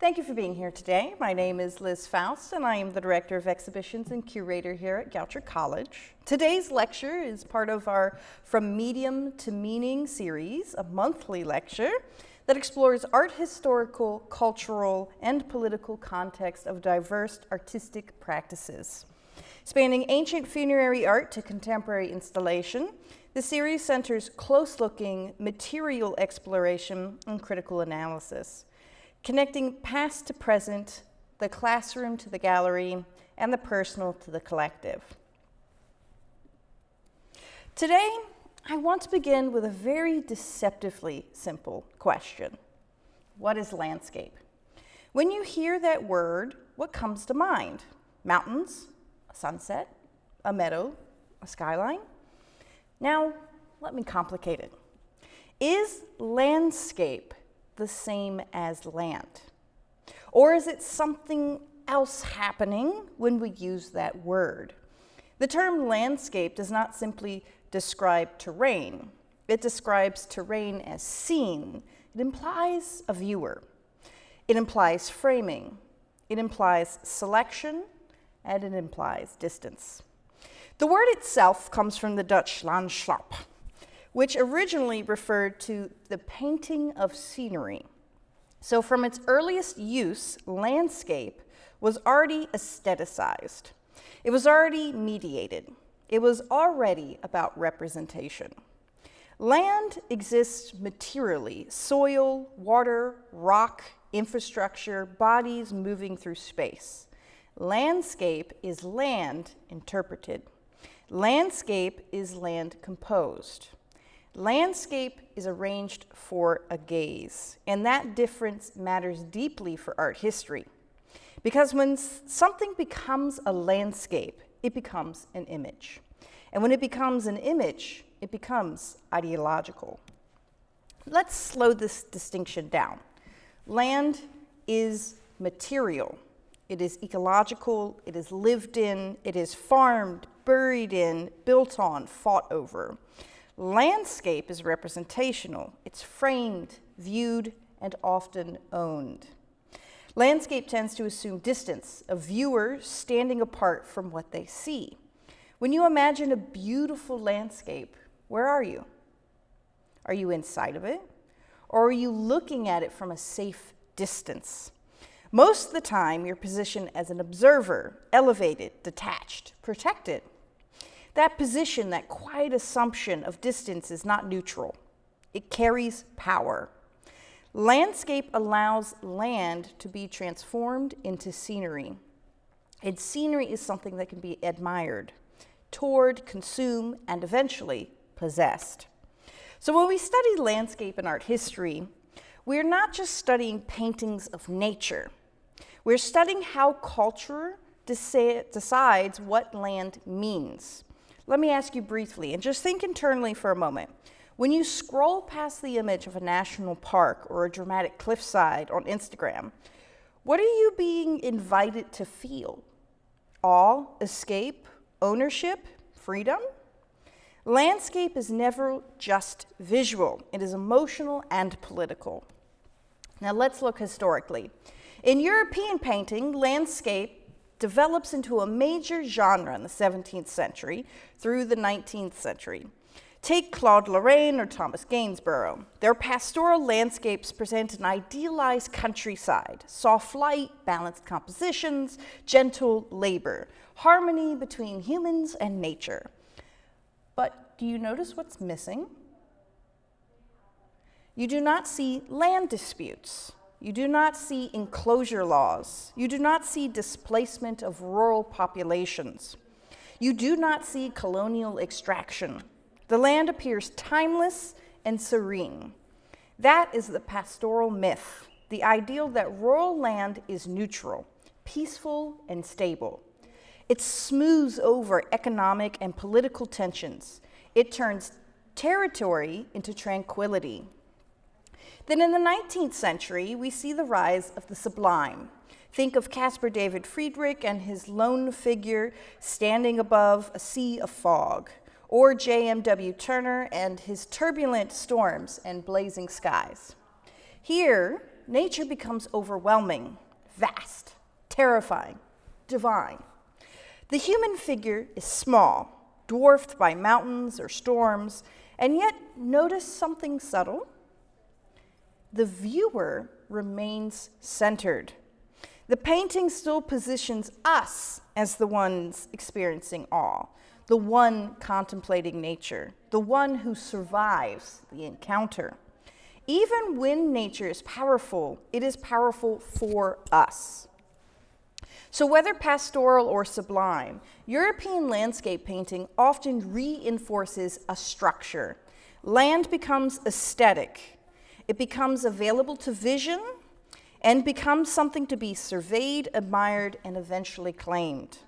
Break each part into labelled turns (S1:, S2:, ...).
S1: Thank you for being here today. My name is Liz Faust, and I am the Director of Exhibitions and Curator here at Goucher College. Today's lecture is part of our From Medium to Meaning series, a monthly lecture that explores art historical, cultural, and political context of diverse artistic practices. Spanning ancient funerary art to contemporary installation, the series centers close-looking material exploration and critical analysis, connecting past to present, the classroom to the gallery, and the personal to the collective. Today, I want to begin with a very deceptively simple question. What is landscape? When you hear that word, what comes to mind? Mountains, a sunset, a meadow, a skyline? Now, let me complicate it. Is landscape the same as land? Or is it something else happening when we use that word? The term landscape does not simply describe terrain. It describes terrain as seen. It implies a viewer. It implies framing. It implies selection, and it implies distance. The word itself comes from the Dutch landschap, which originally referred to the painting of scenery. So from its earliest use, landscape was already aestheticized. It was already mediated. It was already about representation. Land exists materially: soil, water, rock, infrastructure, bodies moving through space. Landscape is land interpreted. Landscape is land composed. Landscape is arranged for a gaze, and that difference matters deeply for art history. Because when something becomes a landscape, it becomes an image. And when it becomes an image, it becomes ideological. Let's slow this distinction down. Land is material. It is ecological, it is lived in, it is farmed, buried in, built on, fought over. Landscape is representational. It's framed, viewed, and often owned. Landscape tends to assume distance, a viewer standing apart from what they see. When you imagine a beautiful landscape, where are you? Are you inside of it? Or are you looking at it from a safe distance? Most of the time, you're positioned as an observer, elevated, detached, protected. That position, that quiet assumption of distance is not neutral. It carries power. Landscape allows land to be transformed into scenery. And scenery is something that can be admired, toured, consumed, and eventually possessed. So when we study landscape in art history, we're not just studying paintings of nature. We're studying how culture decides what land means. Let me ask you briefly, and just think internally for a moment. When you scroll past the image of a national park or a dramatic cliffside on Instagram, what are you being invited to feel? Awe, escape, ownership, freedom? Landscape is never just visual. It is emotional and political. Now let's look historically. In European painting, landscape develops into a major genre in the 17th century through the 19th century. Take Claude Lorrain or Thomas Gainsborough. Their pastoral landscapes present an idealized countryside, soft light, balanced compositions, gentle labor, harmony between humans and nature. But do you notice what's missing? You do not see land disputes. You do not see enclosure laws. You do not see displacement of rural populations. You do not see colonial extraction. The land appears timeless and serene. That is the pastoral myth, the ideal that rural land is neutral, peaceful, and stable. It smooths over economic and political tensions. It turns territory into tranquility. Then in the 19th century, we see the rise of the sublime. Think of Caspar David Friedrich and his lone figure standing above a sea of fog, or J.M.W. Turner and his turbulent storms and blazing skies. Here, nature becomes overwhelming, vast, terrifying, divine. The human figure is small, dwarfed by mountains or storms, and yet notice something subtle? The viewer remains centered. The painting still positions us as the ones experiencing awe, the one contemplating nature, the one who survives the encounter. Even when nature is powerful, it is powerful for us. So whether pastoral or sublime, European landscape painting often reinforces a structure. Land becomes aesthetic. It becomes available to vision and becomes something to be surveyed, admired, and eventually claimed.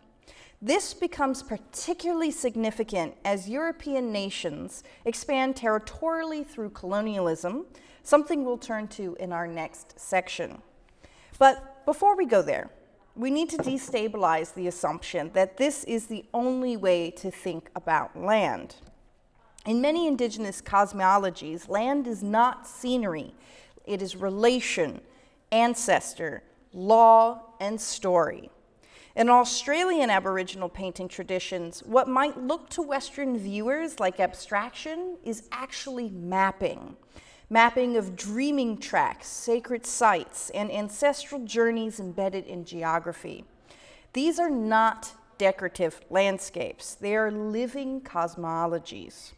S1: This becomes particularly significant as European nations expand territorially through colonialism, something we'll turn to in our next section. But before we go there, we need to destabilize the assumption that this is the only way to think about land. In many indigenous cosmologies, land is not scenery. It is relation, ancestor, law, and story. In Australian Aboriginal painting traditions, what might look to Western viewers like abstraction is actually mapping. Mapping of dreaming tracks, sacred sites, and ancestral journeys embedded in geography. These are not decorative landscapes. They are living cosmologies.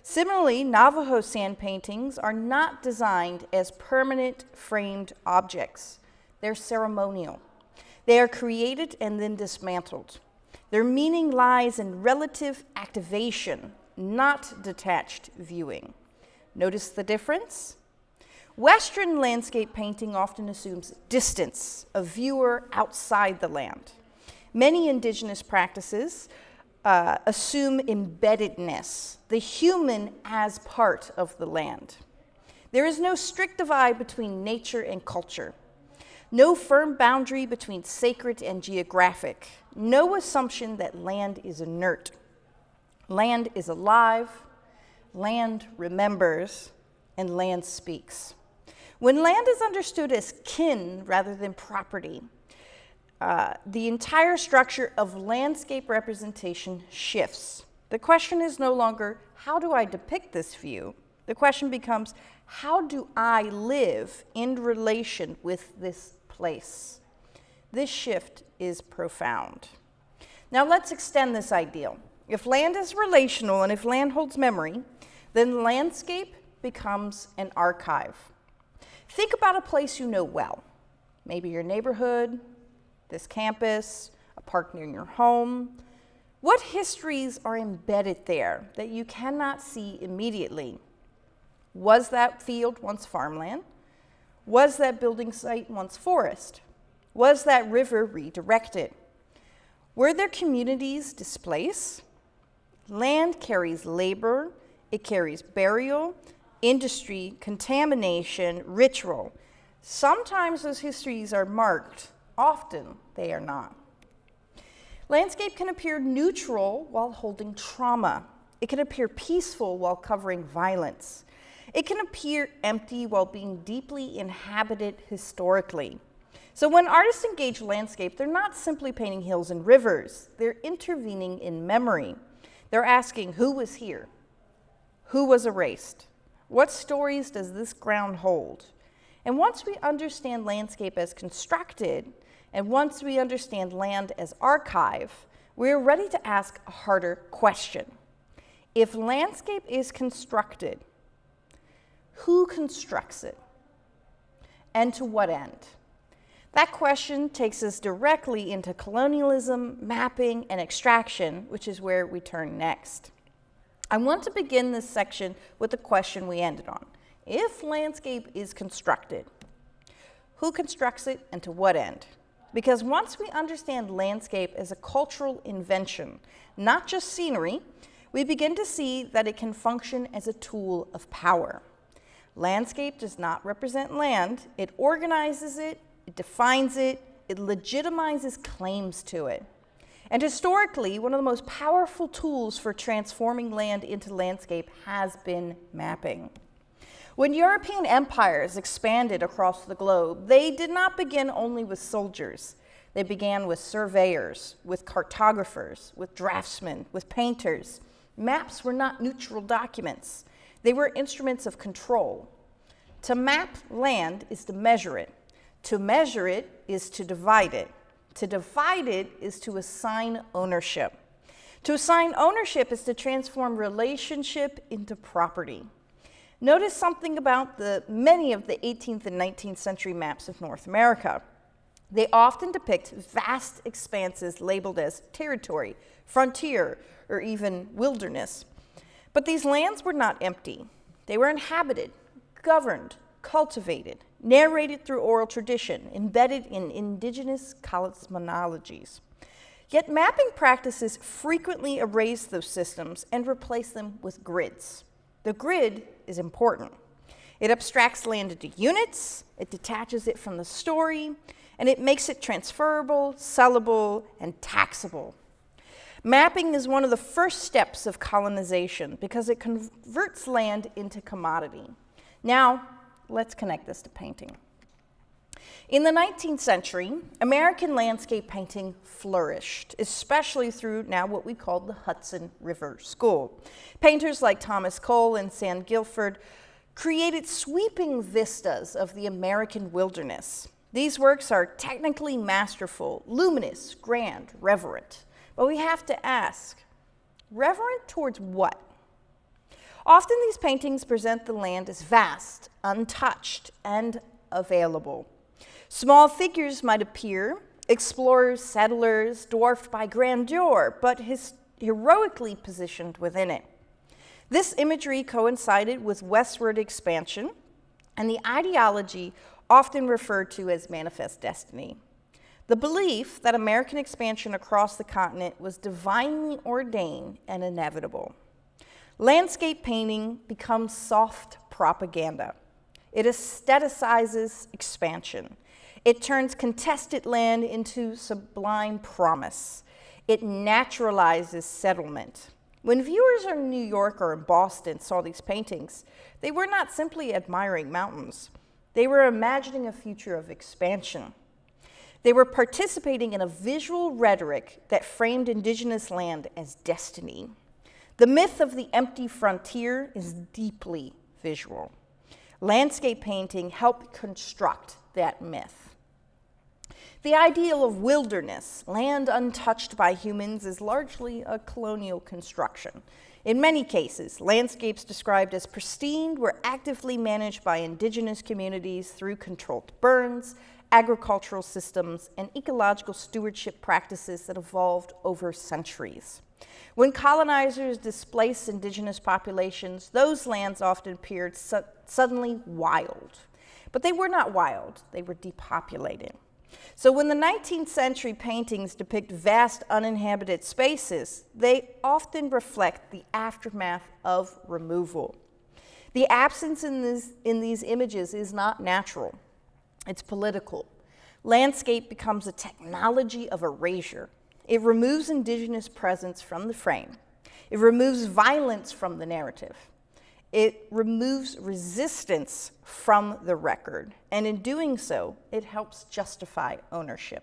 S1: Similarly, Navajo sand paintings are not designed as permanent framed objects. They're ceremonial. They are created and then dismantled. Their meaning lies in relative activation, not detached viewing. Notice the difference? Western landscape painting often assumes distance, a viewer outside the land. Many indigenous practices assume embeddedness, the human as part of the land. There is no strict divide between nature and culture, no firm boundary between sacred and geographic, no assumption that land is inert. Land is alive, land remembers, and land speaks. When land is understood as kin rather than property, the entire structure of landscape representation shifts. The question is no longer, how do I depict this view? The question becomes, how do I live in relation with this place? This shift is profound. Now let's extend this ideal. If land is relational and if land holds memory, then landscape becomes an archive. Think about a place you know well, maybe your neighborhood, this campus, a park near your home. What histories are embedded there that you cannot see immediately? Was that field once farmland? Was that building site once forest? Was that river redirected? Were there communities displaced? Land carries labor, it carries burial, industry, contamination, ritual. Sometimes those histories are marked, often they are not. Landscape can appear neutral while holding trauma. It can appear peaceful while covering violence. It can appear empty while being deeply inhabited historically. So when artists engage landscape, they're not simply painting hills and rivers. They're intervening in memory. They're asking, who was here? Who was erased? What stories does this ground hold? And once we understand landscape as constructed, and once we understand land as archive, we're ready to ask a harder question. If landscape is constructed, who constructs it? And to what end? That question takes us directly into colonialism, mapping, and extraction, which is where we turn next. I want to begin this section with the question we ended on. If landscape is constructed, who constructs it and to what end? Because once we understand landscape as a cultural invention, not just scenery, we begin to see that it can function as a tool of power. Landscape does not represent land, it organizes it, it defines it, it legitimizes claims to it. And historically, one of the most powerful tools for transforming land into landscape has been mapping. When European empires expanded across the globe, they did not begin only with soldiers. They began with surveyors, with cartographers, with draftsmen, with painters. Maps were not neutral documents. They were instruments of control. To map land is to measure it. To measure it is to divide it. To divide it is to assign ownership. To assign ownership is to transform relationship into property. Notice something about many of the 18th and 19th century maps of North America. They often depict vast expanses labeled as territory, frontier, or even wilderness. But these lands were not empty. They were inhabited, governed, cultivated, narrated through oral tradition, embedded in indigenous cosmologies. Yet mapping practices frequently erase those systems and replace them with grids. The grid is important. It abstracts land into units, it detaches it from the story, and it makes it transferable, sellable, and taxable. Mapping is one of the first steps of colonization because it converts land into commodity. Now, let's connect this to painting. In the 19th century, American landscape painting flourished, especially through now what we call the Hudson River School. Painters like Thomas Cole and Sam Guilford created sweeping vistas of the American wilderness. These works are technically masterful, luminous, grand, reverent. But we have to ask, reverent towards what? Often these paintings present the land as vast, untouched, and available. Small figures might appear, explorers, settlers, dwarfed by grandeur, but heroically positioned within it. This imagery coincided with westward expansion and the ideology often referred to as manifest destiny. The belief that American expansion across the continent was divinely ordained and inevitable. Landscape painting becomes soft propaganda. It aestheticizes expansion. It turns contested land into sublime promise. It naturalizes settlement. When viewers in New York or in Boston saw these paintings, they were not simply admiring mountains. They were imagining a future of expansion. They were participating in a visual rhetoric that framed indigenous land as destiny. The myth of the empty frontier is deeply visual. Landscape painting helped construct that myth. The ideal of wilderness, land untouched by humans, is largely a colonial construction. In many cases, landscapes described as pristine were actively managed by indigenous communities through controlled burns, agricultural systems, and ecological stewardship practices that evolved over centuries. When colonizers displaced indigenous populations, those lands often appeared suddenly wild. But they were not wild, they were depopulated. So when the 19th century paintings depict vast uninhabited spaces, they often reflect the aftermath of removal. The absence in these images is not natural, it's political. Landscape becomes a technology of erasure. It removes indigenous presence from the frame. It removes violence from the narrative. It removes resistance from the record, and in doing so, it helps justify ownership.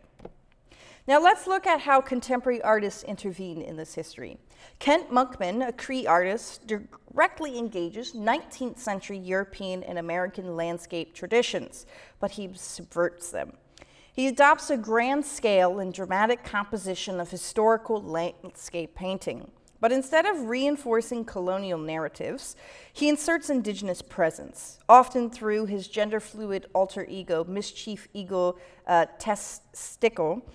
S1: Now let's look at how contemporary artists intervene in this history. Kent Monkman, a Cree artist, directly engages 19th century European and American landscape traditions, but he subverts them. He adopts a grand scale and dramatic composition of historical landscape painting. But instead of reinforcing colonial narratives, he inserts indigenous presence, often through his gender-fluid alter ego, Mischief Eagle Testicle.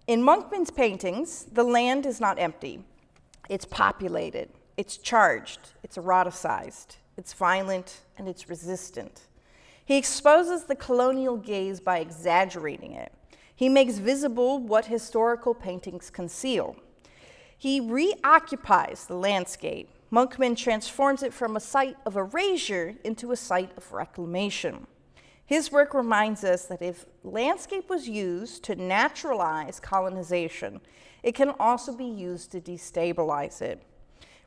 S1: In Monkman's paintings, the land is not empty. It's populated, it's charged, it's eroticized, it's violent, and it's resistant. He exposes the colonial gaze by exaggerating it. He makes visible what historical paintings conceal. He reoccupies the landscape. Monkman transforms it from a site of erasure into a site of reclamation. His work reminds us that if landscape was used to naturalize colonization, it can also be used to destabilize it.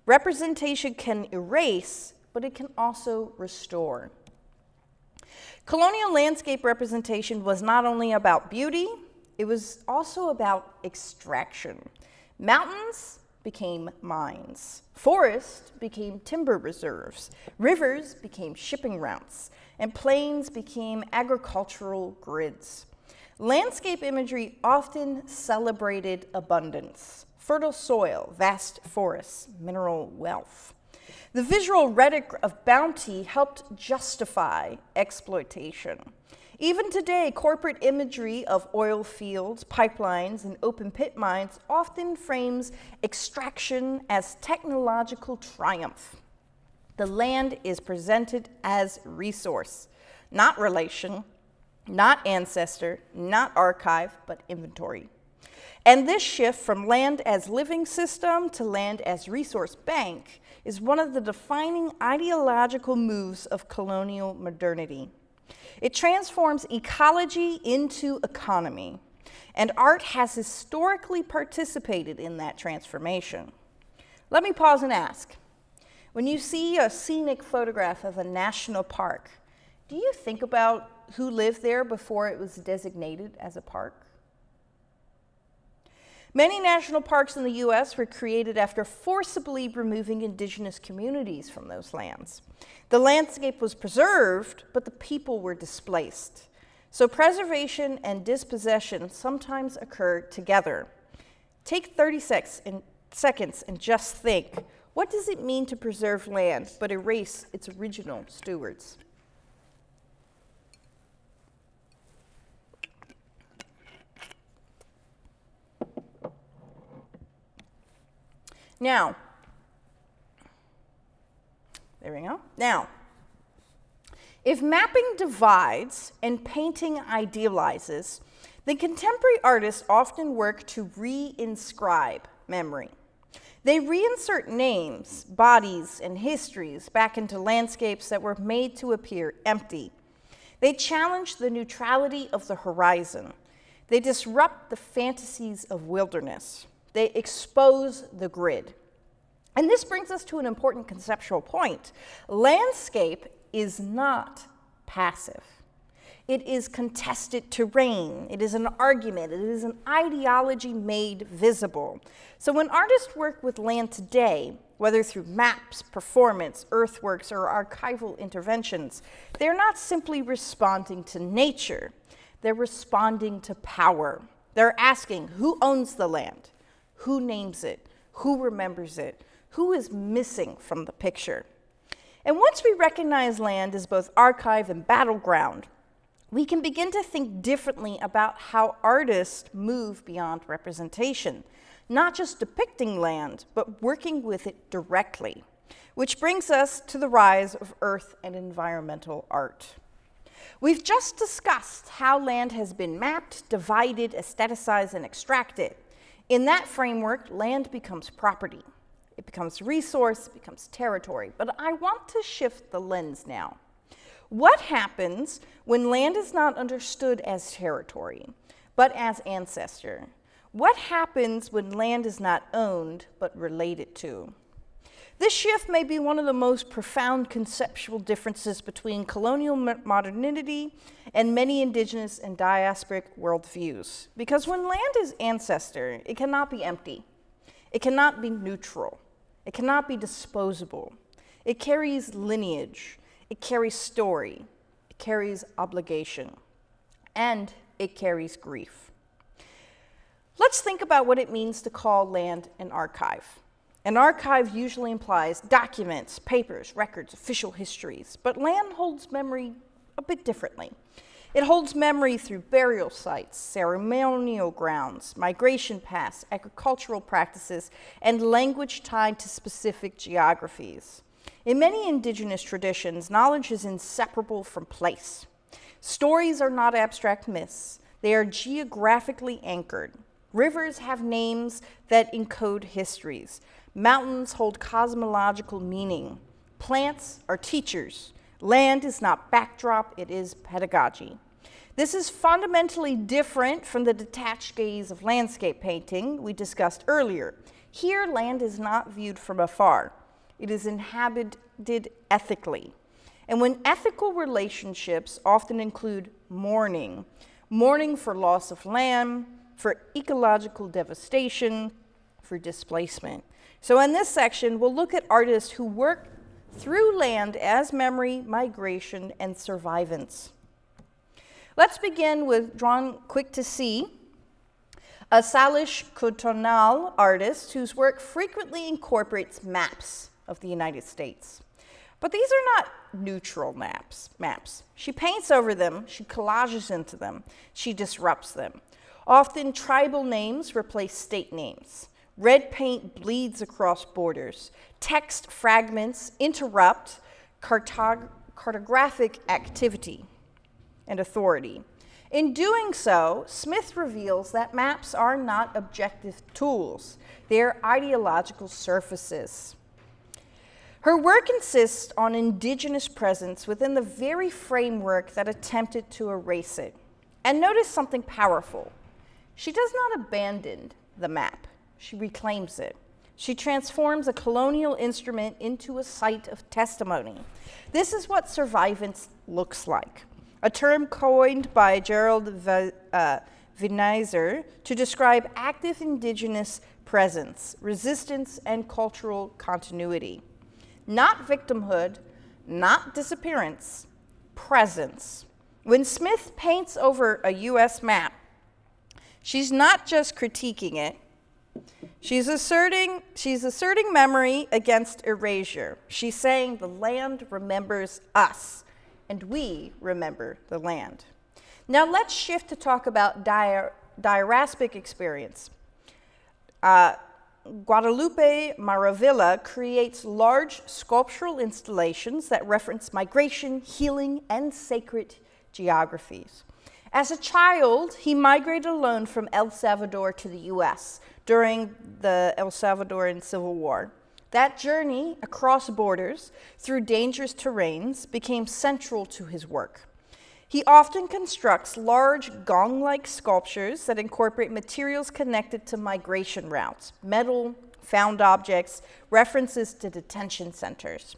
S1: Representation can erase, but it can also restore. Colonial landscape representation was not only about beauty, it was also about extraction. Mountains became mines. Forests became timber reserves. Rivers became shipping routes. And plains became agricultural grids. Landscape imagery often celebrated abundance, fertile soil, vast forests, mineral wealth. The visual rhetoric of bounty helped justify exploitation. Even today, corporate imagery of oil fields, pipelines, and open pit mines often frames extraction as technological triumph. The land is presented as resource, not relation, not ancestor, not archive, but inventory. And this shift from land as living system to land as resource bank is one of the defining ideological moves of colonial modernity. It transforms ecology into economy, and art has historically participated in that transformation. Let me pause and ask, when you see a scenic photograph of a national park, do you think about who lived there before it was designated as a park? Many national parks in the U.S. were created after forcibly removing indigenous communities from those lands. The landscape was preserved, but the people were displaced. So preservation and dispossession sometimes occur together. Take 30 seconds and just think, what does it mean to preserve land but erase its original stewards? Now, there we go. Now, if mapping divides and painting idealizes, then contemporary artists often work to re-inscribe memory. They reinsert names, bodies, and histories back into landscapes that were made to appear empty. They challenge the neutrality of the horizon. They disrupt the fantasies of wilderness. They expose the grid. And this brings us to an important conceptual point. Landscape is not passive. It is contested terrain. It is an argument. It is an ideology made visible. So when artists work with land today, whether through maps, performance, earthworks, or archival interventions, they're not simply responding to nature. They're responding to power. They're asking, who owns the land? Who names it? Who remembers it? Who is missing from the picture? And once we recognize land as both archive and battleground, we can begin to think differently about how artists move beyond representation, not just depicting land, but working with it directly, which brings us to the rise of earth and environmental art. We've just discussed how land has been mapped, divided, aestheticized, and extracted. In that framework, land becomes property. It becomes resource, it becomes territory. But I want to shift the lens now. What happens when land is not understood as territory, but as ancestor? What happens when land is not owned, but related to? This shift may be one of the most profound conceptual differences between colonial modernity and many indigenous and diasporic worldviews. Because when land is ancestor, it cannot be empty. It cannot be neutral. It cannot be disposable. It carries lineage. It carries story. It carries obligation. And it carries grief. Let's think about what it means to call land an archive. An archive usually implies documents, papers, records, official histories, but land holds memory a bit differently. It holds memory through burial sites, ceremonial grounds, migration paths, agricultural practices, and language tied to specific geographies. In many indigenous traditions, knowledge is inseparable from place. Stories are not abstract myths. They are geographically anchored. Rivers have names that encode histories. Mountains hold cosmological meaning. Plants are teachers. Land is not backdrop, it is pedagogy. This is fundamentally different from the detached gaze of landscape painting we discussed earlier. Here, land is not viewed from afar. It is inhabited ethically. And when ethical relationships often include mourning, mourning for loss of land, for ecological devastation, for displacement. So in this section, we'll look at artists who work through land as memory, migration, and survivance. Let's begin with Drawn Quick to See, a Salish cotonal artist whose work frequently incorporates maps of the United States. But these are not neutral maps. She paints over them, she collages into them, she disrupts them. Often tribal names replace state names. Red paint bleeds across borders. Text fragments interrupt cartographic activity and authority. In doing so, Smith reveals that maps are not objective tools. They're ideological surfaces. Her work insists on indigenous presence within the very framework that attempted to erase it. And notice something powerful. She does not abandon the map. She reclaims it. She transforms a colonial instrument into a site of testimony. This is what survivance looks like, a term coined by Gerald Wieser to describe active indigenous presence, resistance, and cultural continuity. Not victimhood, not disappearance, presence. When Smith paints over a U.S. map, she's not just critiquing it, she's asserting memory against erasure. She's saying the land remembers us, and we remember the land. Now let's shift to talk about diasporic experience. Guadalupe Maravilla creates large sculptural installations that reference migration, healing, and sacred geographies. As a child, he migrated alone from El Salvador to the U.S. during the El Salvadoran Civil War. That journey across borders through dangerous terrains became central to his work. He often constructs large gong-like sculptures that incorporate materials connected to migration routes, metal, found objects, references to detention centers.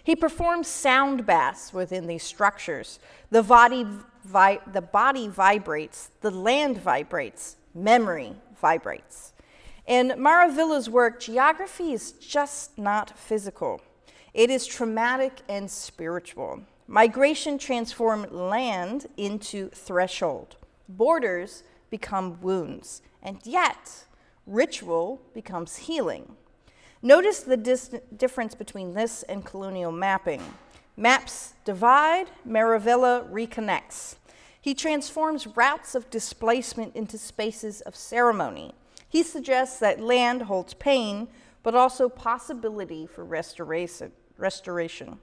S1: He performs sound baths within these structures. The body vibrates, the land vibrates, memory vibrates. In Maravilla's work, geography is just not physical. It is traumatic and spiritual. Migration transformed land into threshold. Borders become wounds, and yet ritual becomes healing. Notice the difference between this and colonial mapping. Maps divide, Maravilla reconnects. He transforms routes of displacement into spaces of ceremony. He suggests that land holds pain, but also possibility for restoration.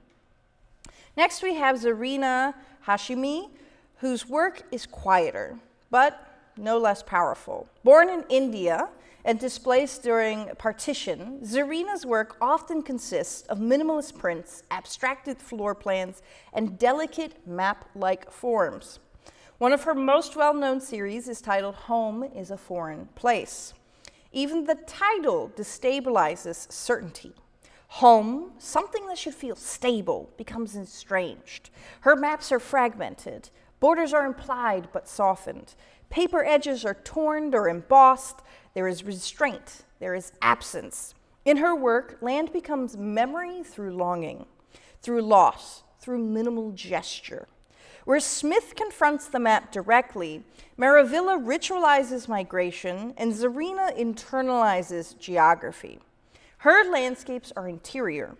S1: Next, we have Zarina Hashimi, whose work is quieter, but no less powerful. Born in India and displaced during partition, Zarina's work often consists of minimalist prints, abstracted floor plans, and delicate map-like forms. One of her most well-known series is titled Home is a Foreign Place. Even the title destabilizes certainty. Home, something that should feel stable, becomes estranged. Her maps are fragmented. Borders are implied but softened. Paper edges are torn or embossed. There is restraint. There is absence. In her work, land becomes memory through longing, through loss, through minimal gesture. Where Smith confronts the map directly, Maravilla ritualizes migration, and Zarina internalizes geography. Her landscapes are interior.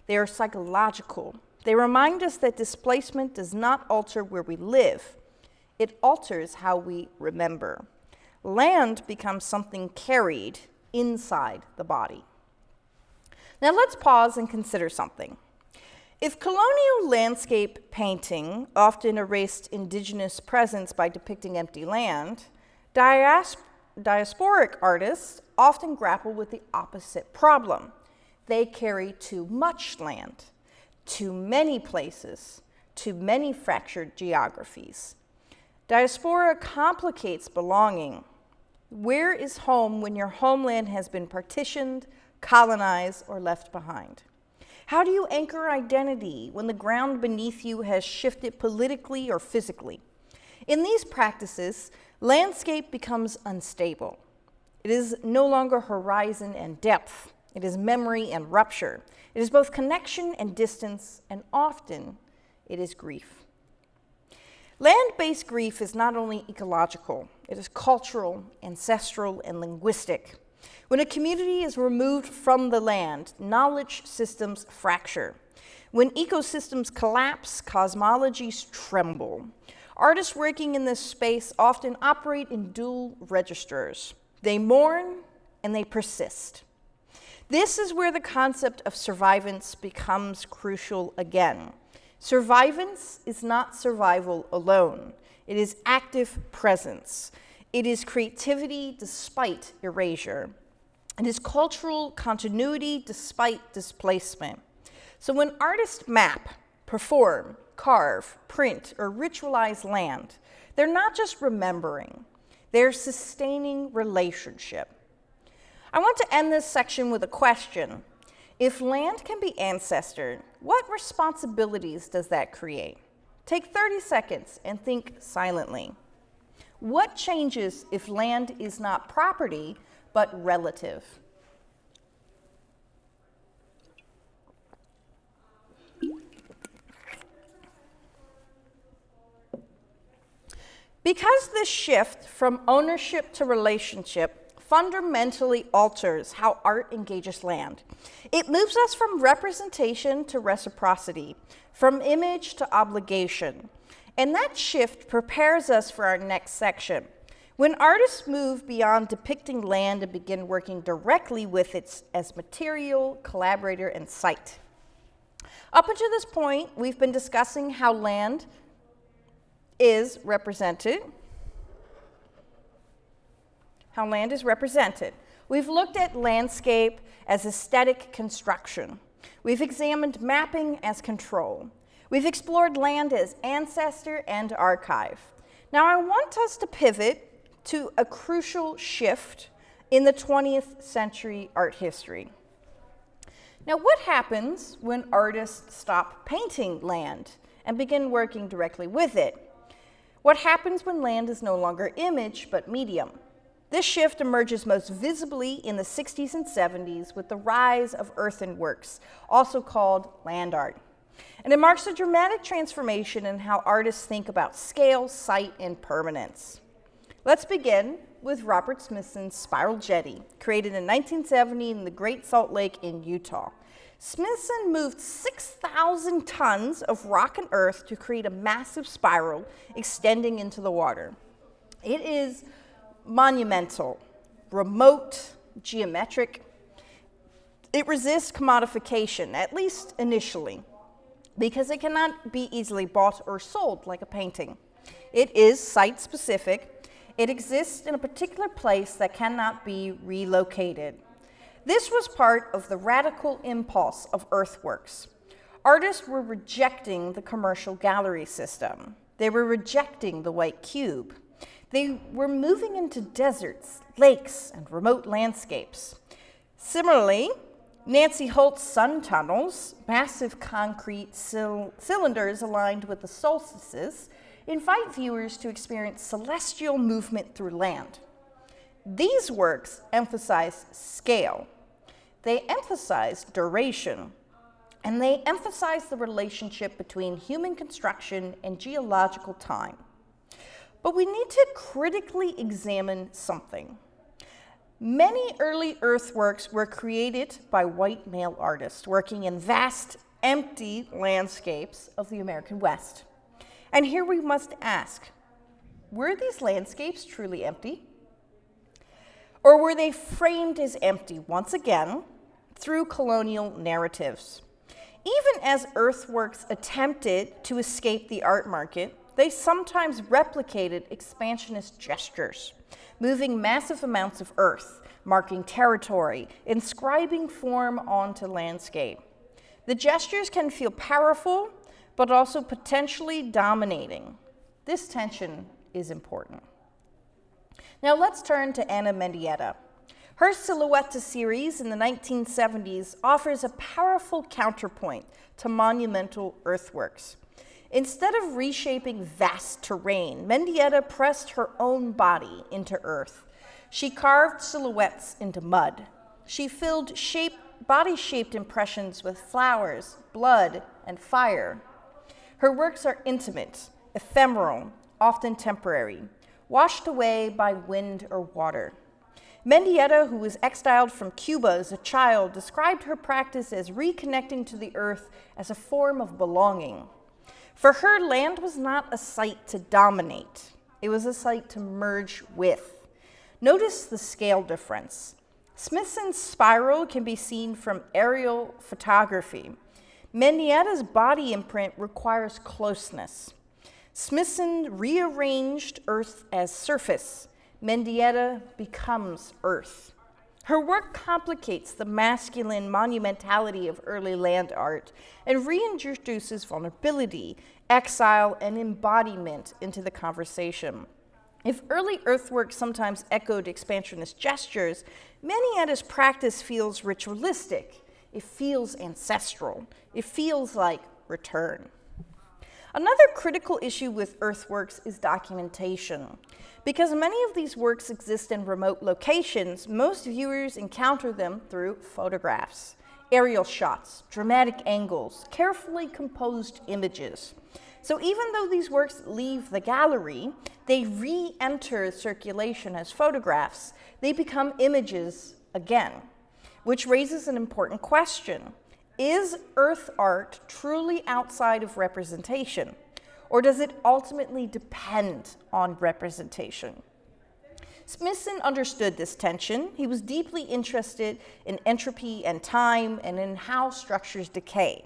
S1: They are psychological. They remind us that displacement does not alter where we live. It alters how we remember. Land becomes something carried inside the body. Now let's pause and consider something. If colonial landscape painting often erased indigenous presence by depicting empty land, diasporic artists often grapple with the opposite problem. They carry too much land, too many places, too many fractured geographies. Diaspora complicates belonging. Where is home when your homeland has been partitioned, colonized, or left behind? How do you anchor identity when the ground beneath you has shifted politically or physically? In these practices, landscape becomes unstable. It is no longer horizon and depth. It is memory and rupture. It is both connection and distance, and often it is grief. Land-based grief is not only ecological, it is cultural, ancestral, and linguistic. When a community is removed from the land, knowledge systems fracture. When ecosystems collapse, cosmologies tremble. Artists working in this space often operate in dual registers. They mourn and they persist. This is where the concept of survivance becomes crucial again. Survivance is not survival alone. It is active presence. It is creativity despite erasure. It is cultural continuity despite displacement. So when artists map, perform, carve, print, or ritualize land, they're not just remembering, they're sustaining relationship. I want to end this section with a question. If land can be ancestored, what responsibilities does that create? Take 30 seconds and think silently. What changes if land is not property, but relative? Because this shift from ownership to relationship fundamentally alters how art engages land. It moves us from representation to reciprocity, from image to obligation. And that shift prepares us for our next section. When artists move beyond depicting land and begin working directly with it as material, collaborator, and site. Up until this point, we've been discussing how land is represented. We've looked at landscape as aesthetic construction. We've examined mapping as control. We've explored land as ancestor and archive. Now I want us to pivot to a crucial shift in the 20th century art history. Now what happens when artists stop painting land and begin working directly with it? What happens when land is no longer image, but medium? This shift emerges most visibly in the 60s and 70s with the rise of earthenworks, also called land art. And it marks a dramatic transformation in how artists think about scale, site, and permanence. Let's begin with Robert Smithson's Spiral Jetty, created in 1970 in the Great Salt Lake in Utah. Smithson moved 6,000 tons of rock and earth to create a massive spiral extending into the water. It is monumental, remote, geometric. It resists commodification, at least initially, because it cannot be easily bought or sold like a painting. It is site-specific. It exists in a particular place that cannot be relocated. This was part of the radical impulse of earthworks. Artists were rejecting the commercial gallery system. They were rejecting the white cube. They were moving into deserts, lakes, and remote landscapes. Similarly, Nancy Holt's sun tunnels, massive concrete cylinders aligned with the solstices, invite viewers to experience celestial movement through land. These works emphasize scale. They emphasize duration. And they emphasize the relationship between human construction and geological time. But we need to critically examine something. Many early earthworks were created by white male artists working in vast, empty landscapes of the American West. And here we must ask, were these landscapes truly empty? Or were they framed as empty once again through colonial narratives? Even as earthworks attempted to escape the art market, they sometimes replicated expansionist gestures, moving massive amounts of earth, marking territory, inscribing form onto landscape. The gestures can feel powerful, but also potentially dominating. This tension is important. Now let's turn to Ana Mendieta. Her Silhouette series in the 1970s offers a powerful counterpoint to monumental earthworks. Instead of reshaping vast terrain, Mendieta pressed her own body into earth. She carved silhouettes into mud. She filled body-shaped impressions with flowers, blood, and fire. Her works are intimate, ephemeral, often temporary, washed away by wind or water. Mendieta, who was exiled from Cuba as a child, described her practice as reconnecting to the earth as a form of belonging. For her, land was not a site to dominate. It was a site to merge with. Notice the scale difference. Smithson's spiral can be seen from aerial photography. Mendieta's body imprint requires closeness. Smithson rearranged earth as surface. Mendieta becomes earth. Her work complicates the masculine monumentality of early land art and reintroduces vulnerability, exile, and embodiment into the conversation. If early earthwork sometimes echoed expansionist gestures, Mendieta's practice feels ritualistic. It feels ancestral. It feels like return. Another critical issue with earthworks is documentation. Because many of these works exist in remote locations, most viewers encounter them through photographs, aerial shots, dramatic angles, carefully composed images. So even though these works leave the gallery, they re-enter circulation as photographs. They become images again, which raises an important question. Is earth art truly outside of representation, or does it ultimately depend on representation? Smithson understood this tension. He was deeply interested in entropy and time and in how structures decay.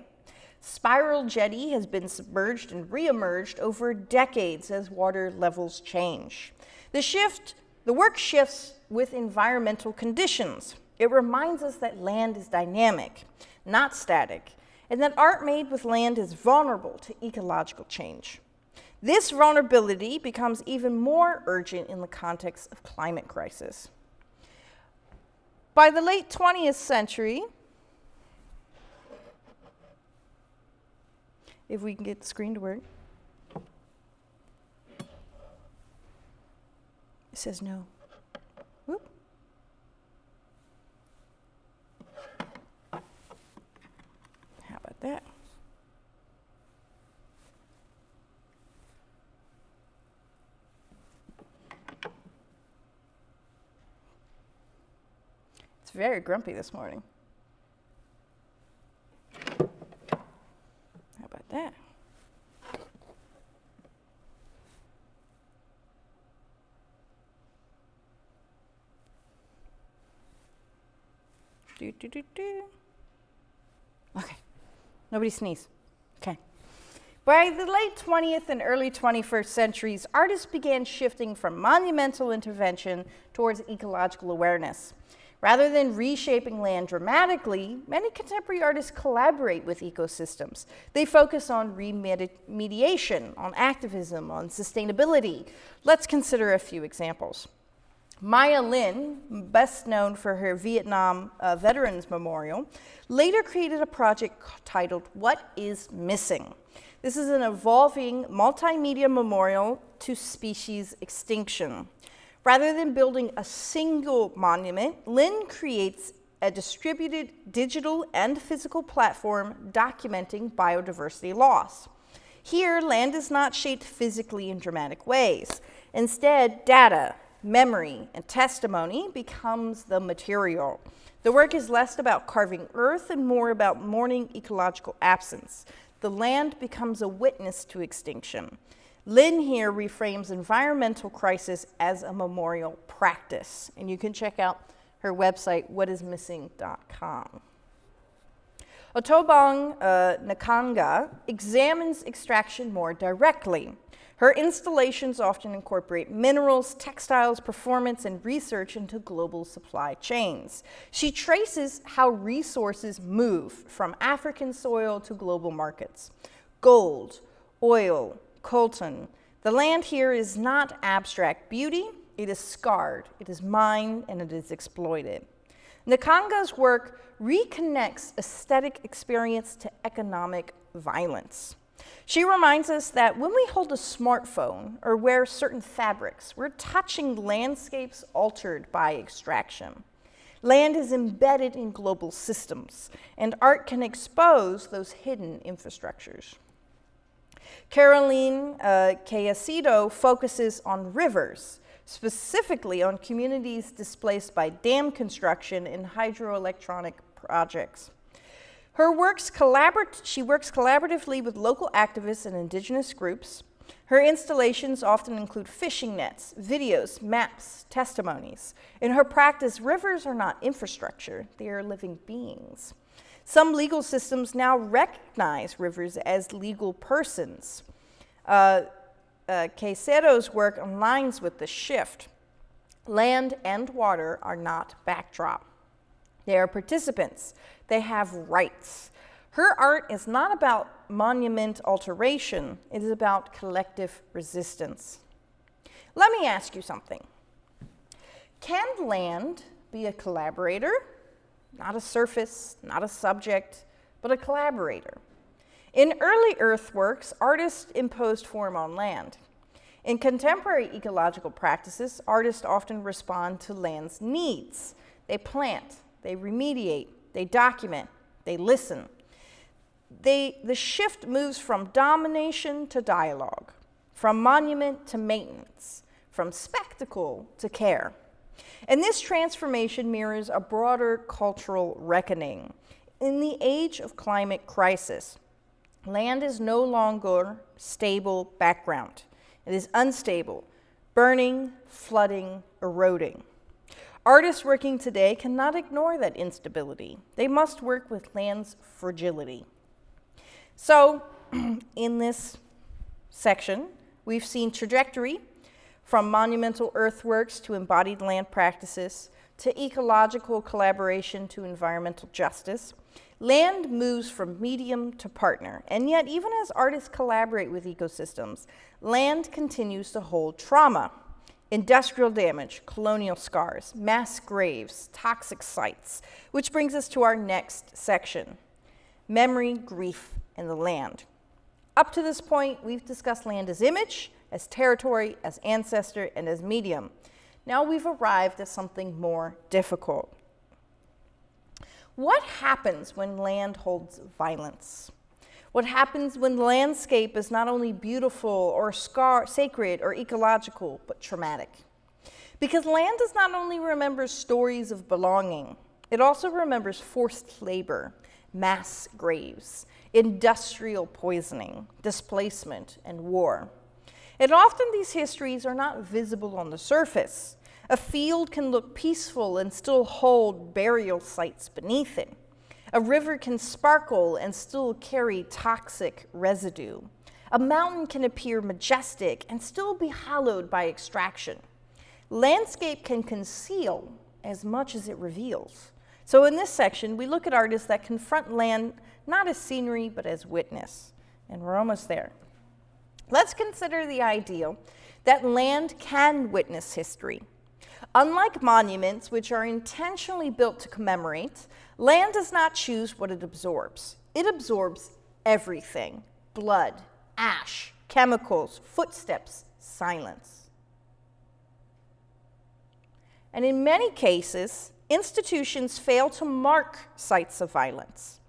S1: Spiral jetty has been submerged and reemerged over decades as water levels change. The work shifts with environmental conditions. It reminds us that land is dynamic, not static, and that art made with land is vulnerable to ecological change. This vulnerability becomes even more urgent in the context of climate crisis. By the late 20th century, if we can get the screen to work. It says no. Whoop. How about that? It's very grumpy this morning. How about that? Okay, nobody sneeze. Okay. By the late 20th and early 21st centuries, artists began shifting from monumental intervention towards ecological awareness. Rather than reshaping land dramatically, many contemporary artists collaborate with ecosystems. They focus on remediation, on activism, on sustainability. Let's consider a few examples. Maya Lin, best known for her Vietnam Veterans Memorial, later created a project titled What is Missing? This is an evolving multimedia memorial to species extinction. Rather than building a single monument, Lin creates a distributed digital and physical platform documenting biodiversity loss. Here, land is not shaped physically in dramatic ways. Instead, data, memory, and testimony becomes the material. The work is less about carving earth and more about mourning ecological absence. The land becomes a witness to extinction. Lin here reframes environmental crisis as a memorial practice. And you can check out her website, whatismissing.com. Otobong Nakanga examines extraction more directly. Her installations often incorporate minerals, textiles, performance, and research into global supply chains. She traces how resources move from African soil to global markets. Gold, oil, coltan. The land here is not abstract beauty, it is scarred, it is mined, and it is exploited. Nkanga's work reconnects aesthetic experience to economic violence. She reminds us that when we hold a smartphone or wear certain fabrics, we're touching landscapes altered by extraction. Land is embedded in global systems, and art can expose those hidden infrastructures. Caroline Caicedo focuses on rivers, specifically on communities displaced by dam construction and hydroelectronic projects. She works collaboratively with local activists and indigenous groups. Her installations often include fishing nets, videos, maps, testimonies. In her practice, rivers are not infrastructure, they are living beings. Some legal systems now recognize rivers as legal persons. Caicedo's work aligns with the shift. Land and water are not backdrop. They are participants. They have rights. Her art is not about monument alteration. It is about collective resistance. Let me ask you something. Can land be a collaborator? Not a surface, not a subject, but a collaborator. In early earthworks, artists imposed form on land. In contemporary ecological practices, artists often respond to land's needs. They plant, they remediate, they document, they listen. The shift moves from domination to dialogue, from monument to maintenance, from spectacle to care. And this transformation mirrors a broader cultural reckoning. In the age of climate crisis, land is no longer stable background. It is unstable, burning, flooding, eroding. Artists working today cannot ignore that instability. They must work with land's fragility. So, in this section, we've seen trajectory from monumental earthworks to embodied land practices, to ecological collaboration to environmental justice. Land moves from medium to partner, and yet even as artists collaborate with ecosystems, land continues to hold trauma. Industrial damage, colonial scars, mass graves, toxic sites, which brings us to our next section, memory, grief, and the land. Up to this point, we've discussed land as image, as territory, as ancestor, and as medium. Now we've arrived at something more difficult. What happens when land holds violence? What happens when the landscape is not only beautiful or sacred or ecological, but traumatic? Because land does not only remember stories of belonging, it also remembers forced labor, mass graves, industrial poisoning, displacement, and war. And often these histories are not visible on the surface. A field can look peaceful and still hold burial sites beneath it. A river can sparkle and still carry toxic residue. A mountain can appear majestic and still be hollowed by extraction. Landscape can conceal as much as it reveals. So in this section, we look at artists that confront land not as scenery, but as witness. And we're almost there. Let's consider the ideal that land can witness history. Unlike monuments, which are intentionally built to commemorate, land does not choose what it absorbs. It absorbs everything: blood, ash, chemicals, footsteps, silence. And in many cases, institutions fail to mark sites of violence.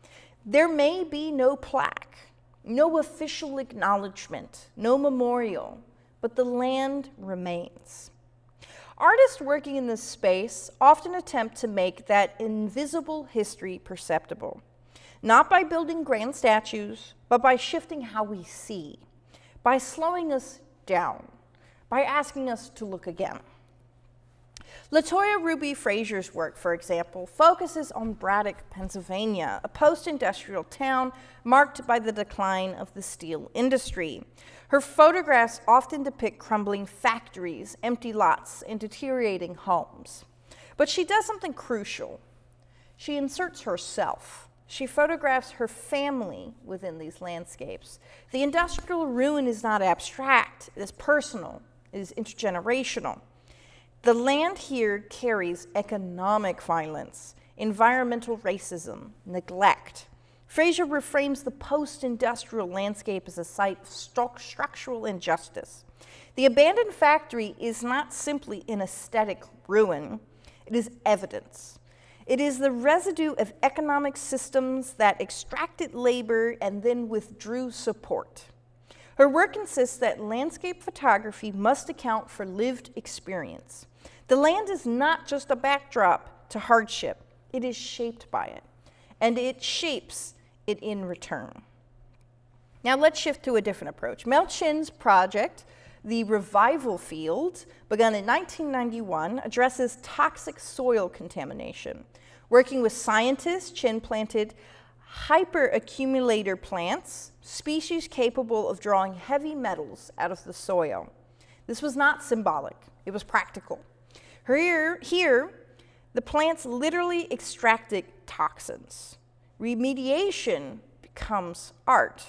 S1: There may be no plaque, no official acknowledgement, no memorial, but the land remains. Artists working in this space often attempt to make that invisible history perceptible, not by building grand statues, but by shifting how we see, by slowing us down, by asking us to look again. LaToya Ruby Frazier's work, for example, focuses on Braddock, Pennsylvania, a post-industrial town marked by the decline of the steel industry. Her photographs often depict crumbling factories, empty lots, and deteriorating homes. But she does something crucial. She inserts herself. She photographs her family within these landscapes. The industrial ruin is not abstract. It is personal. It is intergenerational. The land here carries economic violence, environmental racism, neglect. Fraser reframes the post-industrial landscape as a site of structural injustice. The abandoned factory is not simply an aesthetic ruin, it is evidence. It is the residue of economic systems that extracted labor and then withdrew support. Her work insists that landscape photography must account for lived experience. The land is not just a backdrop to hardship, it is shaped by it, and it shapes it in return. Now let's shift to a different approach. Mel Chin's project, The Revival Field, begun in 1991, addresses toxic soil contamination. Working with scientists, Chin planted hyperaccumulator plants, species capable of drawing heavy metals out of the soil. This was not symbolic, it was practical. Here, the plants literally extracted toxins. Remediation becomes art.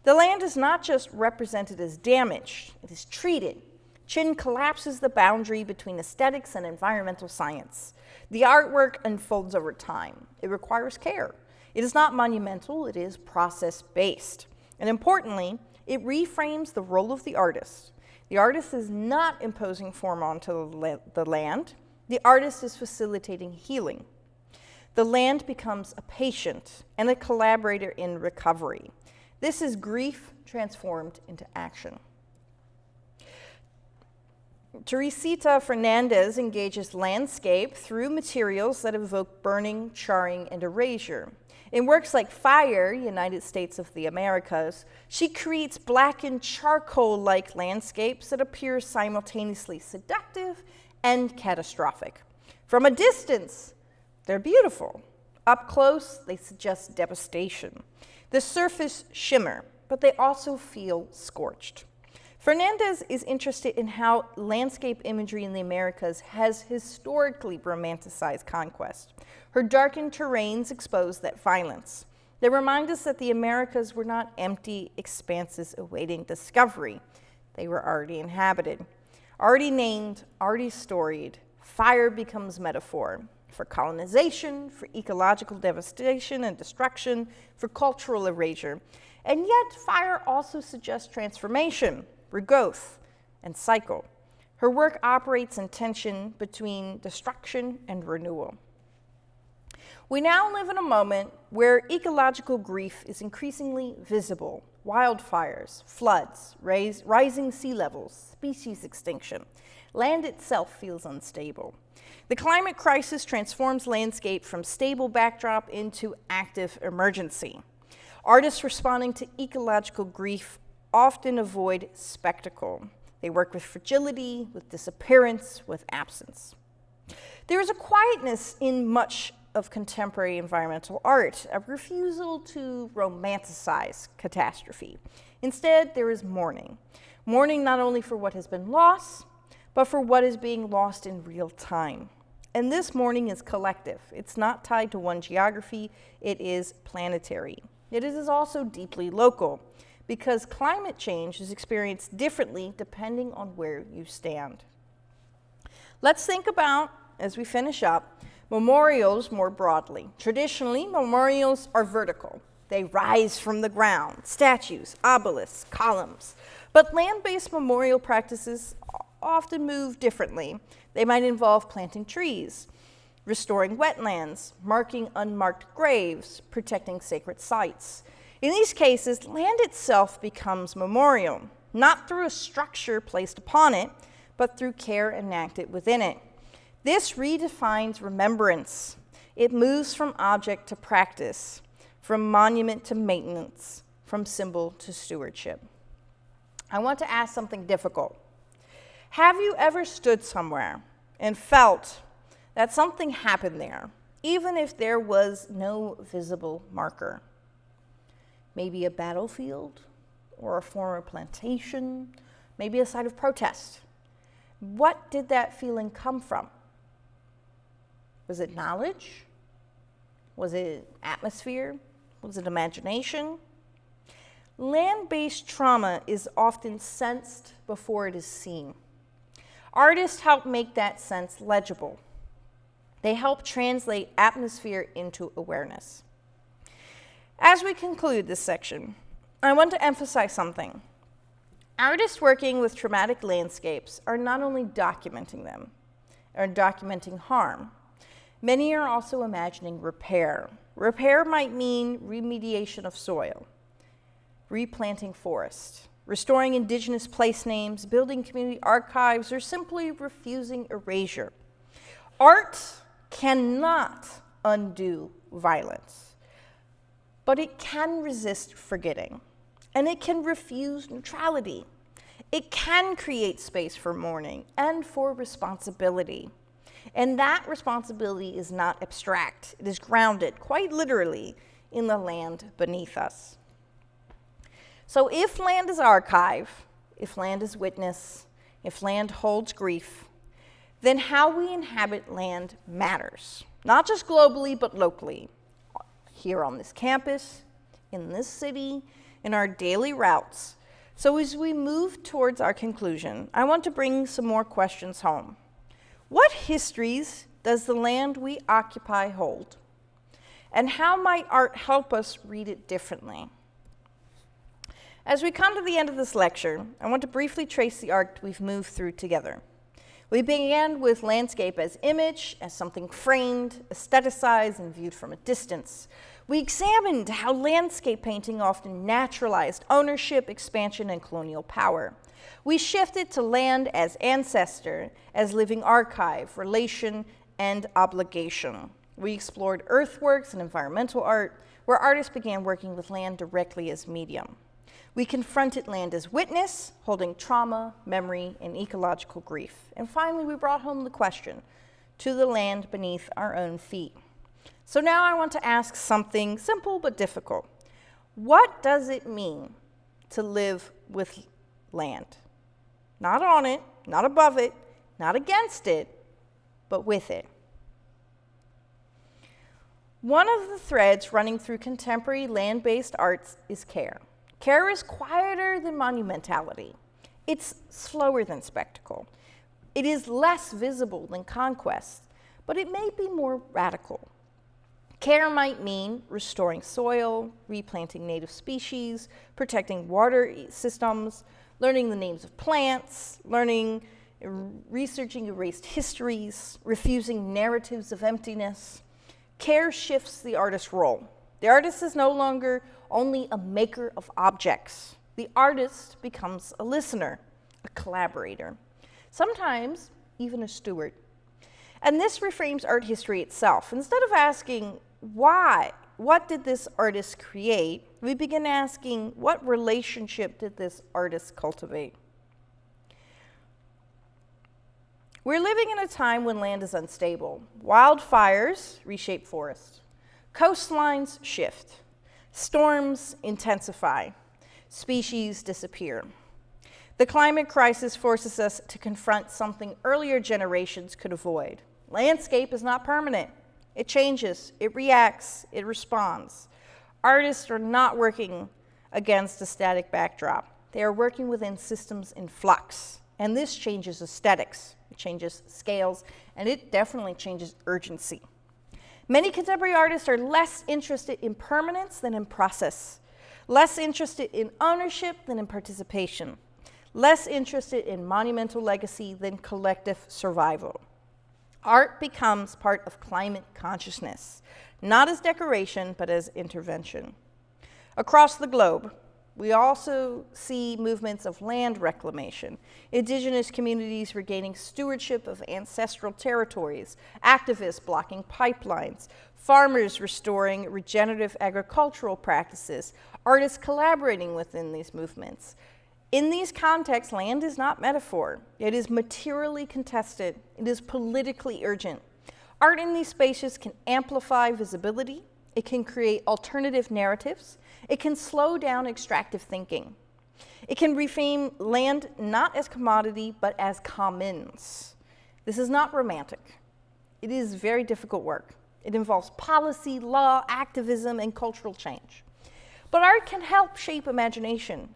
S1: The land is not just represented as damaged, it is treated. Chin collapses the boundary between aesthetics and environmental science. The artwork unfolds over time. It requires care. It is not monumental, it is process-based. And importantly, it reframes the role of the artist. The artist is not imposing form onto the land. The artist is facilitating healing. The land becomes a patient and a collaborator in recovery. This is grief transformed into action. Teresita Fernandez engages landscape through materials that evoke burning, charring, and erasure. In works like Fire, United States of the Americas, she creates blackened charcoal-like landscapes that appear simultaneously seductive and catastrophic. From a distance, they're beautiful. Up close, they suggest devastation. The surface shimmer, but they also feel scorched. Fernandez is interested in how landscape imagery in the Americas has historically romanticized conquest. Her darkened terrains expose that violence. They remind us that the Americas were not empty expanses awaiting discovery. They were already inhabited. Already named, already storied, fire becomes metaphor for colonization, for ecological devastation and destruction, for cultural erasure. And yet, fire also suggests transformation, regrowth, and cycle. Her work operates in tension between destruction and renewal. We now live in a moment where ecological grief is increasingly visible. Wildfires, floods, rising sea levels, species extinction. Land itself feels unstable. The climate crisis transforms landscape from stable backdrop into active emergency. Artists responding to ecological grief often avoid spectacle. They work with fragility, with disappearance, with absence. There is a quietness in much of contemporary environmental art, a refusal to romanticize catastrophe. Instead, there is mourning. Mourning not only for what has been lost, but for what is being lost in real time. And this mourning is collective. It's not tied to one geography, it is planetary. It is also deeply local, because climate change is experienced differently depending on where you stand. Let's think about, as we finish up, memorials more broadly. Traditionally, memorials are vertical. They rise from the ground, statues, obelisks, columns. But land-based memorial practices often move differently. They might involve planting trees, restoring wetlands, marking unmarked graves, protecting sacred sites. In these cases, land itself becomes memorial, not through a structure placed upon it, but through care enacted within it. This redefines remembrance. It moves from object to practice, from monument to maintenance, from symbol to stewardship. I want to ask something difficult. Have you ever stood somewhere and felt that something happened there, even if there was no visible marker? Maybe a battlefield, or a former plantation, maybe a site of protest. What did that feeling come from? Was it knowledge? Was it atmosphere? Was it imagination? Land-based trauma is often sensed before it is seen. Artists help make that sense legible. They help translate atmosphere into awareness. As we conclude this section, I want to emphasize something. Artists working with traumatic landscapes are not only documenting them, or documenting harm. Many are also imagining repair. Repair might mean remediation of soil, replanting forest, restoring Indigenous place names, building community archives, or simply refusing erasure. Art cannot undo violence, but it can resist forgetting, and it can refuse neutrality. It can create space for mourning and for responsibility. And that responsibility is not abstract. It is grounded, quite literally, in the land beneath us. So if land is archive, if land is witness, if land holds grief, then how we inhabit land matters. Not just globally, but locally. Here on this campus, in this city, in our daily routes. So as we move towards our conclusion, I want to bring some more questions home. What histories does the land we occupy hold? And how might art help us read it differently? As we come to the end of this lecture, I want to briefly trace the arc we've moved through together. We began with landscape as image, as something framed, aestheticized, and viewed from a distance. We examined how landscape painting often naturalized ownership, expansion, and colonial power. We shifted to land as ancestor, as living archive, relation, and obligation. We explored earthworks and environmental art, where artists began working with land directly as medium. We confronted land as witness, holding trauma, memory, and ecological grief. And finally, we brought home the question, to the land beneath our own feet. So now I want to ask something simple but difficult. What does it mean to live with land? Not on it, not above it, not against it, but with it. One of the threads running through contemporary land-based arts is care. Care is quieter than monumentality. It's slower than spectacle. It is less visible than conquest, but it may be more radical. Care might mean restoring soil, replanting native species, protecting water systems, learning the names of plants, researching erased histories, refusing narratives of emptiness. Care shifts the artist's role. The artist is no longer only a maker of objects. The artist becomes a listener, a collaborator, sometimes even a steward. And this reframes art history itself. Instead of asking, why? What did this artist create? We begin asking, what relationship did this artist cultivate? We're living in a time when land is unstable. Wildfires reshape forests. Coastlines shift. Storms intensify. Species disappear. The climate crisis forces us to confront something earlier generations could avoid. Landscape is not permanent. It changes, it reacts, it responds. Artists are not working against a static backdrop. They are working within systems in flux. And this changes aesthetics, it changes scales, and it definitely changes urgency. Many contemporary artists are less interested in permanence than in process, less interested in ownership than in participation, less interested in monumental legacy than collective survival. Art becomes part of climate consciousness, not as decoration, but as intervention. Across the globe, we also see movements of land reclamation, Indigenous communities regaining stewardship of ancestral territories, activists blocking pipelines, farmers restoring regenerative agricultural practices, artists collaborating within these movements. In these contexts, land is not metaphor. It is materially contested. It is politically urgent. Art in these spaces can amplify visibility. It can create alternative narratives. It can slow down extractive thinking. It can reframe land not as commodity, but as commons. This is not romantic. It is very difficult work. It involves policy, law, activism, and cultural change. But art can help shape imagination.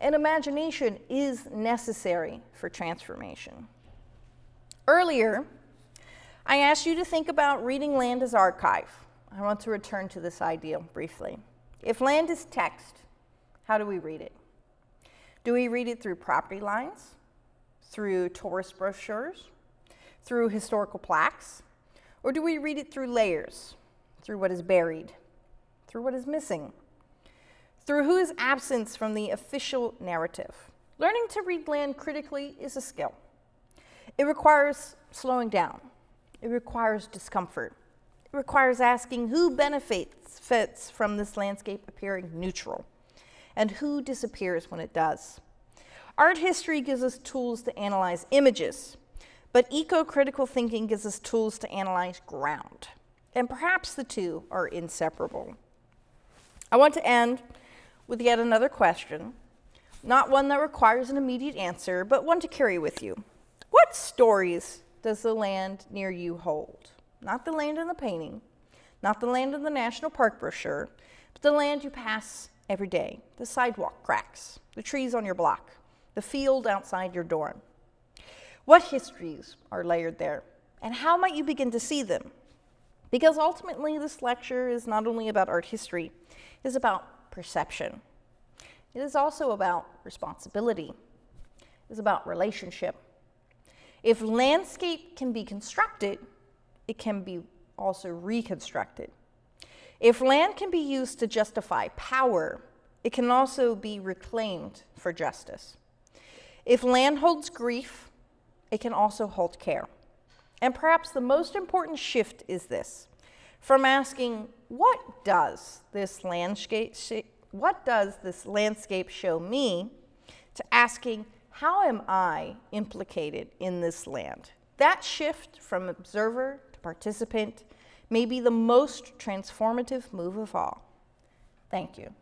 S1: And imagination is necessary for transformation. Earlier, I asked you to think about reading land as archive. I want to return to this idea briefly. If land is text, how do we read it? Do we read it through property lines, through tourist brochures, through historical plaques, or do we read it through layers, through what is buried, through what is missing, through who is absent from the official narrative? Learning to read land critically is a skill. It requires slowing down. It requires discomfort. It requires asking who benefits from this landscape appearing neutral, and who disappears when it does. Art history gives us tools to analyze images, but eco-critical thinking gives us tools to analyze ground. And perhaps the two are inseparable. I want to end with yet another question, not one that requires an immediate answer, but one to carry with you. What stories does the land near you hold? Not the land in the painting, not the land in the National Park brochure, but the land you pass every day, the sidewalk cracks, the trees on your block, the field outside your dorm. What histories are layered there, and how might you begin to see them? Because ultimately, this lecture is not only about art history, it is about perception. It is also about responsibility. It is about relationship. If landscape can be constructed, it can be also reconstructed. If land can be used to justify power, it can also be reclaimed for justice. If land holds grief, it can also hold care. And perhaps the most important shift is this: from asking, what does this landscape show me, to asking, how am I implicated in this land? That shift from observer to participant may be the most transformative move of all. Thank you.